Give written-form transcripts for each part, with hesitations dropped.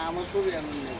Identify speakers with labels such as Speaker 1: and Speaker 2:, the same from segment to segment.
Speaker 1: আমার ছবি এমন নেই।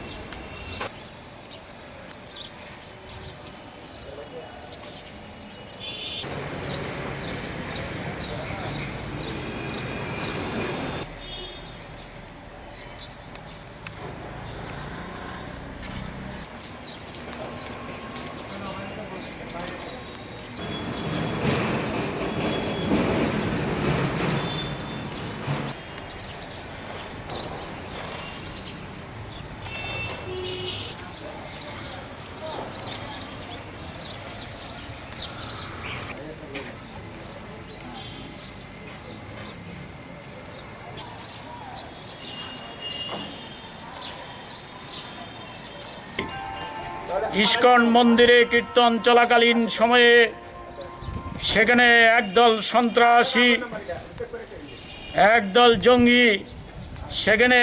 Speaker 2: ইস্কন মন্দিরে কীর্তন চলাকালীন সময়ে সেখানে একদল সন্ত্রাসী, একদল জঙ্গি সেখানে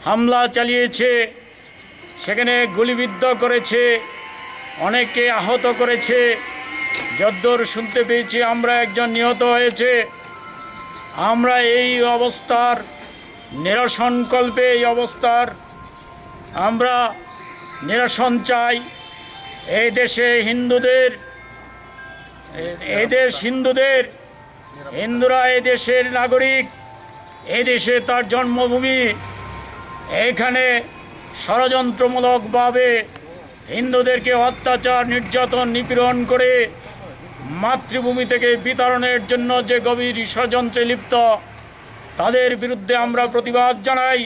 Speaker 2: হামলা চালিয়েছে, সেখানে গুলিবিদ্ধ করেছে, অনেকে আহত করেছে। যদ্দূর শুনতে পেয়েছি আমরা একজন নিহত হয়েছে। আমরা এই অবস্থার নিরসনকল্পে এই অবস্থার আমরা নিরসন চাই। এই দেশে হিন্দুদের, হিন্দুরা এই দেশের নাগরিক, এই দেশে তার জন্মভূমি। এখানে ষড়যন্ত্রমূলকভাবে হিন্দুদেরকে অত্যাচার, নির্যাতন, নিপীড়ন করে মাতৃভূমি থেকে বিতাড়নের জন্য যে গভীর ষড়যন্ত্রে লিপ্ত, তাদের বিরুদ্ধে আমরা প্রতিবাদ জানাই।